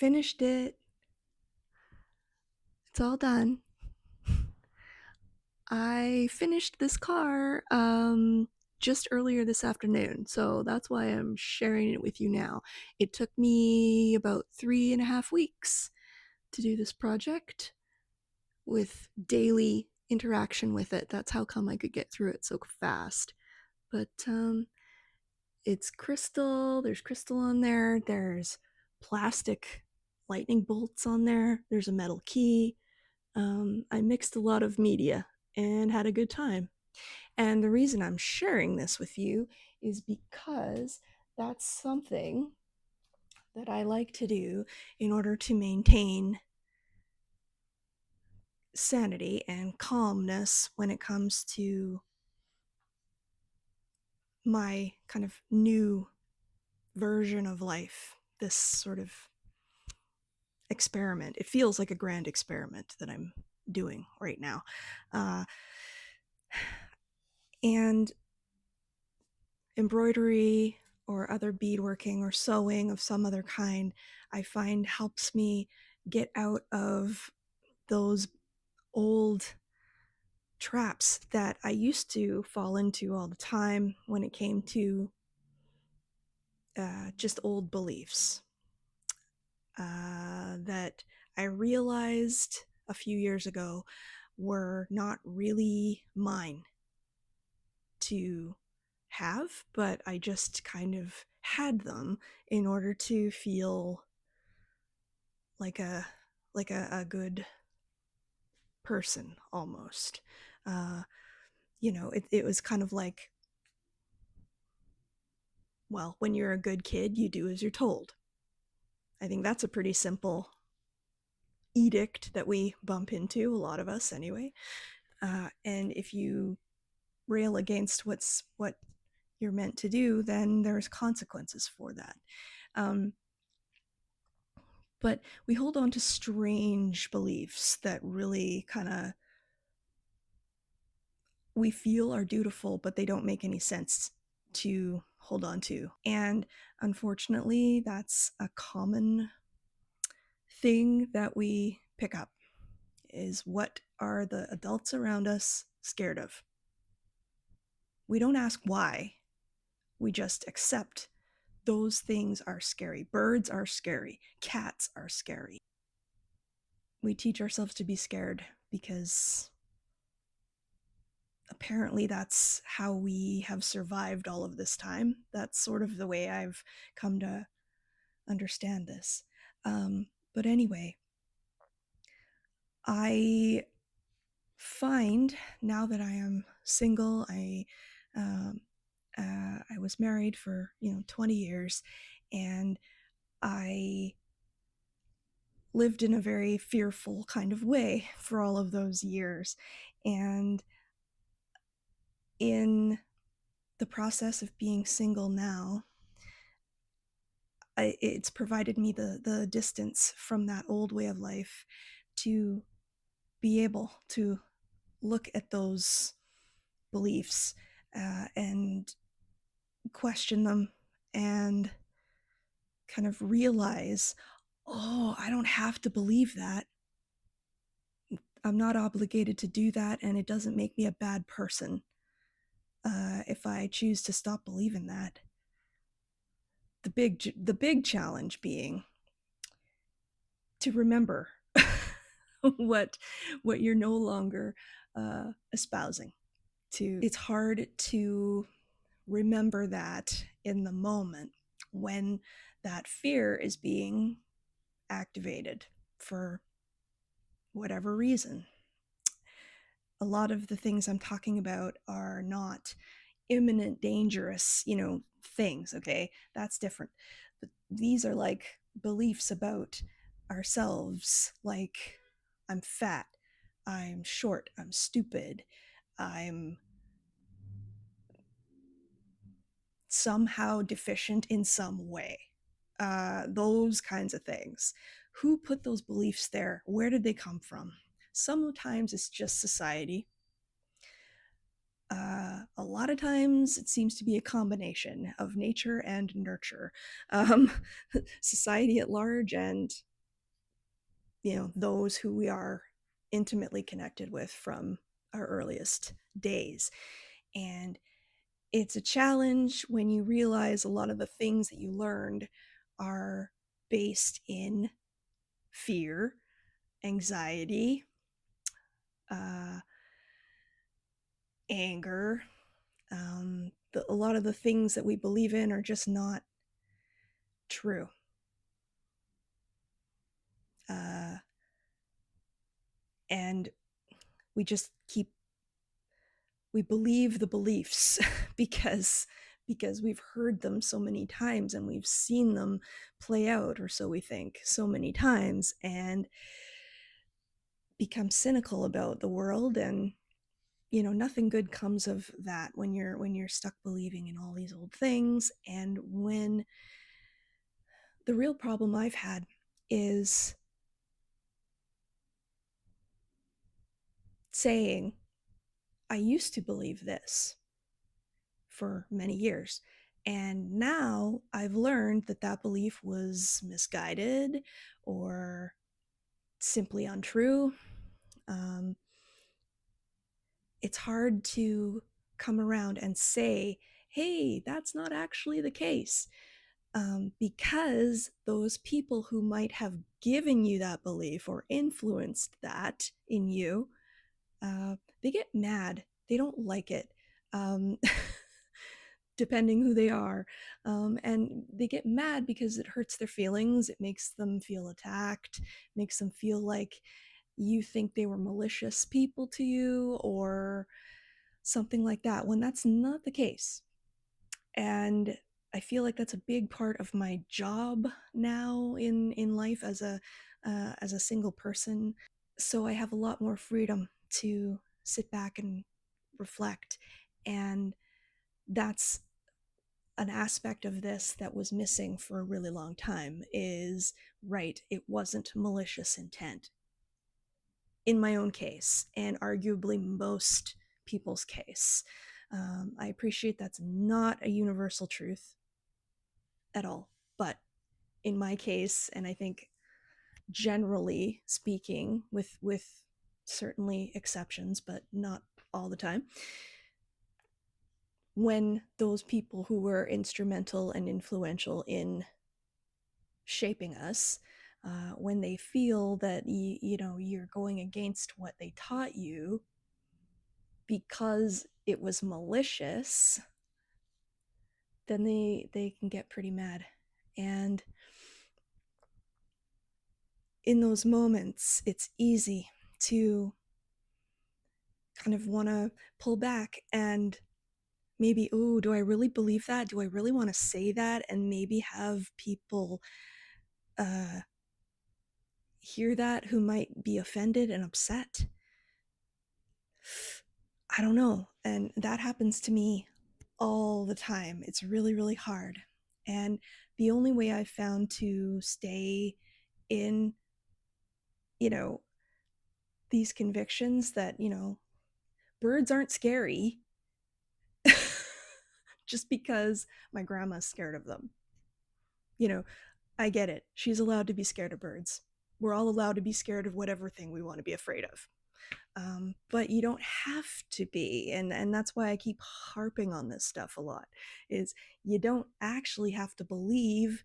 finished it. It's all done. I finished this car just earlier this afternoon, so that's why I'm sharing it with you now. It took me about 3.5 weeks to do this project with daily interaction with it. That's how come I could get through it so fast. But it's crystal, there's crystal on there, there's plastic lightning bolts on there, there's a metal key. I mixed a lot of media and had a good time. And the reason I'm sharing this with you is because that's something that I like to do in order to maintain sanity and calmness when it comes to my kind of new version of life, this sort of experiment. It feels like a grand experiment that I'm doing right now. And embroidery or other beadworking or sewing of some other kind, I find helps me get out of those old traps that I used to fall into all the time when it came to just old beliefs that I realized a few years ago were not really mine to have, but I just kind of had them in order to feel like a good person almost. It was kind of like, well, when you're a good kid, you do as you're told. I think that's a pretty simple edict that we bump into, a lot of us anyway. And if you rail against what you're meant to do, then there's consequences for that. But we hold on to strange beliefs that really kind of we feel are dutiful, but they don't make any sense to hold on to. And unfortunately, that's a common thing that we pick up, is what are the adults around us scared of? We don't ask why. We just accept those things are scary. Birds are scary. Cats are scary. We teach ourselves to be scared because apparently that's how we have survived all of this time. That's sort of the way I've come to understand this. But anyway, I find now that I am single, I was married for 20 years, and I lived in a very fearful kind of way for all of those years. And in the process of being single now, it's provided me the distance from that old way of life to be able to look at those beliefs and question them and kind of realize, oh, I don't have to believe that. I'm not obligated to do that, and it doesn't make me a bad person if I choose to stop believing that. The big challenge being to remember what you're no longer espousing. It's hard to remember that in the moment when that fear is being activated for whatever reason. A lot of the things I'm talking about are not imminent dangerous, things, okay? That's different. But these are like beliefs about ourselves, like I'm fat, I'm short, I'm stupid, I'm somehow deficient in some way. Those kinds of things. Who put those beliefs there? Where did they come from? Sometimes it's just society. A lot of times it seems to be a combination of nature and nurture. Society at large and those who we are intimately connected with from our earliest days. And it's a challenge when you realize a lot of the things that you learned are based in fear, anxiety, uh, anger. A lot of the things that we believe in are just not true. Uh, and we just we believe the beliefs because we've heard them so many times and we've seen them play out, or so we think, so many times, and become cynical about the world. And nothing good comes of that when you're stuck believing in all these old things. And when the real problem I've had is saying, I used to believe this for many years, and now I've learned that that belief was misguided or simply untrue. um, it's hard to come around and say, hey, that's not actually the case, because those people who might have given you that belief or influenced that in you, they get mad. They don't like it, um, depending who they are. And they get mad because it hurts their feelings. It makes them feel attacked, makes them feel like you think they were malicious people to you or something like that, when that's not the case. And I feel like that's a big part of my job now in life as a single person. So I have a lot more freedom to sit back and reflect. And that's an aspect of this that was missing for a really long time. Is right, it wasn't malicious intent in my own case, and arguably most people's case. I appreciate that's not a universal truth at all, but in my case, and I think generally speaking, with certainly exceptions, but not all the time, when those people who were instrumental and influential in shaping us, when they feel that you're going against what they taught you because it was malicious, then they can get pretty mad. And in those moments, it's easy to kind of want to pull back and maybe, oh, do I really believe that? Do I really want to say that? And maybe have people uh, hear that who might be offended and upset. I don't know. And that happens to me all the time. It's really, really hard. And the only way I've found to stay in, you know, these convictions that, birds aren't scary just because my grandma's scared of them. You know, I get it. She's allowed to be scared of birds. We're all allowed to be scared of whatever thing we want to be afraid of. But you don't have to be. And that's why I keep harping on this stuff a lot, is you don't actually have to believe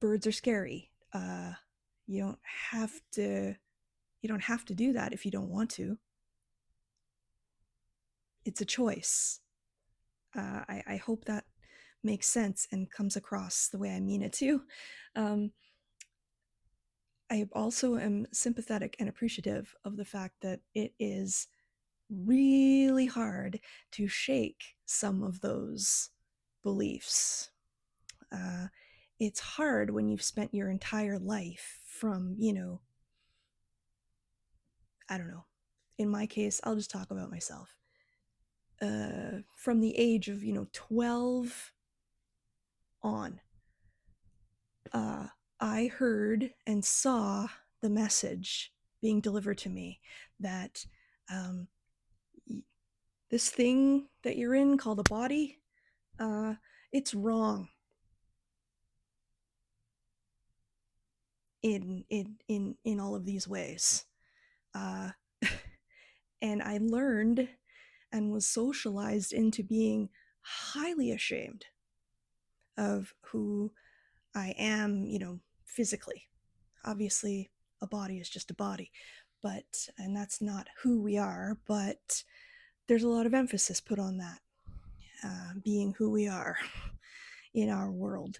birds are scary. You don't have to do that if you don't want to. It's a choice. I hope that makes sense and comes across the way I mean it to. Um, I also am sympathetic and appreciative of the fact that it is really hard to shake some of those beliefs. Uh, it's hard when you've spent your entire life from, I don't know. In my case, I'll just talk about myself. From the age of, 12 on, uh, I heard and saw the message being delivered to me that um, this thing that you're in called a body, uh, it's wrong. in all of these ways. Uh, and I learned and was socialized into being highly ashamed of who I am, physically. Obviously, a body is just a body, and that's not who we are, but there's a lot of emphasis put on that, being who we are in our world.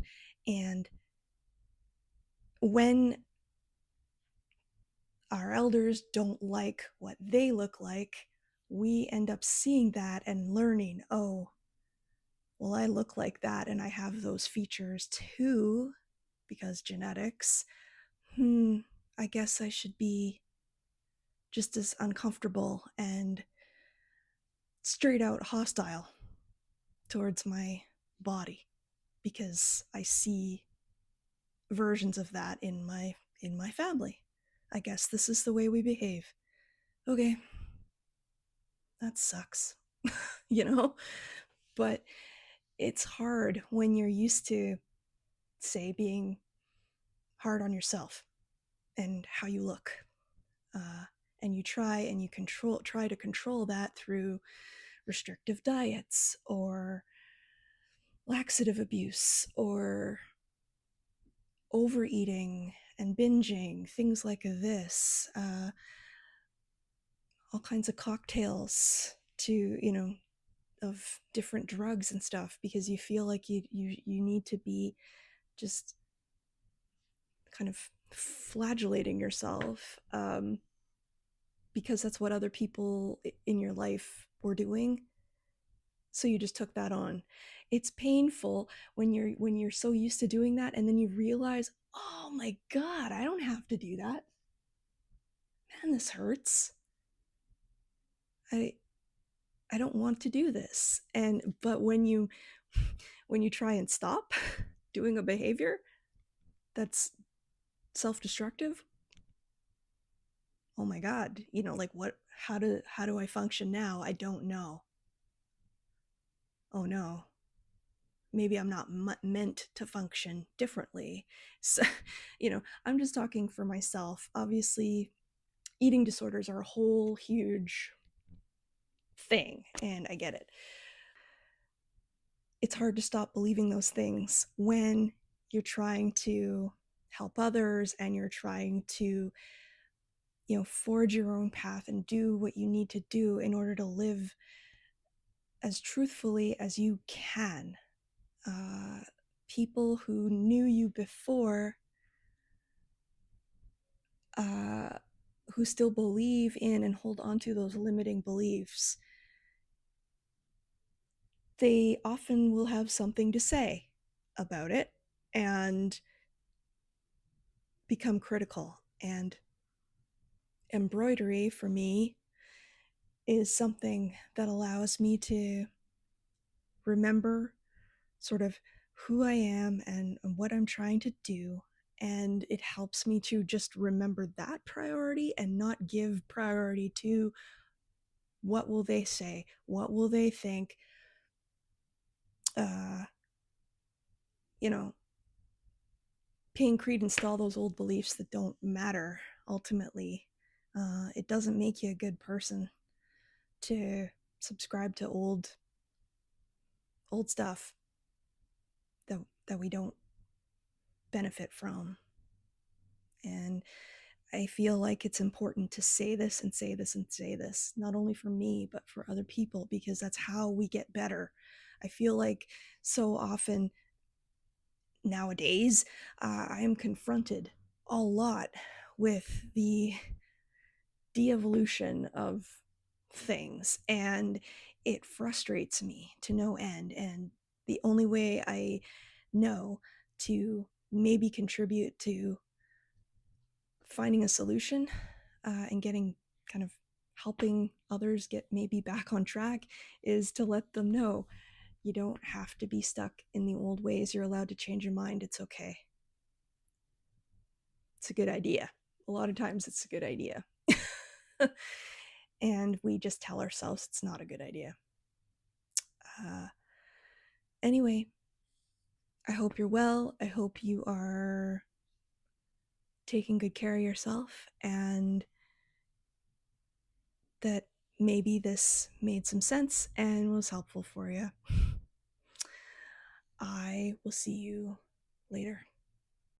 And when our elders don't like what they look like, we end up seeing that and learning, oh, well, I look like that and I have those features too, because genetics. I guess I should be just as uncomfortable and straight out hostile towards my body because I see versions of that in my family. I guess this is the way we behave. Okay, that sucks. you know? But it's hard when you're used to, say, being hard on yourself and how you look. Uh, and you try to control that through restrictive diets or laxative abuse or overeating and binging, things like this, all kinds of cocktails to, of different drugs and stuff because you feel like you need to be just kind of flagellating yourself, because that's what other people in your life were doing, so you just took that on. It's painful when you're so used to doing that and then you realize, oh my god, I don't have to do that. Man, this hurts. I i don't want to do this. But when you try and stop doing a behavior that's self-destructive, oh my god, like, what, how do I function now? I don't know. Oh no, maybe I'm not meant to function differently. So, I'm just talking for myself. Obviously, eating disorders are a whole huge thing, and I get it. It's hard to stop believing those things when you're trying to help others and you're trying to, forge your own path and do what you need to do in order to live as truthfully as you can. Uh, People who knew you before, uh, who still believe in and hold on to those limiting beliefs, they often will have something to say about it and become critical. And embroidery for me is something that allows me to remember sort of who I am and what I'm trying to do. And it helps me to just remember that priority and not give priority to what will they say, what will they think, uh, you know, paying credence to all those old beliefs that don't matter ultimately. It doesn't make you a good person to subscribe to old stuff that we don't benefit from. And I feel like it's important to say this and say this and say this, not only for me, but for other people, because that's how we get better. I feel like so often nowadays, I am confronted a lot with the de-evolution of things, and it frustrates me to no end. And the only way I know to maybe contribute to finding a solution, and getting kind of helping others get maybe back on track is to let them know you don't have to be stuck in the old ways. You're allowed to change your mind. It's okay. It's a good idea. A lot of times it's a good idea. And we just tell ourselves it's not a good idea. Uh, anyway, I hope you're well. I hope you are taking good care of yourself, and that maybe this made some sense and was helpful for you. I will see you later.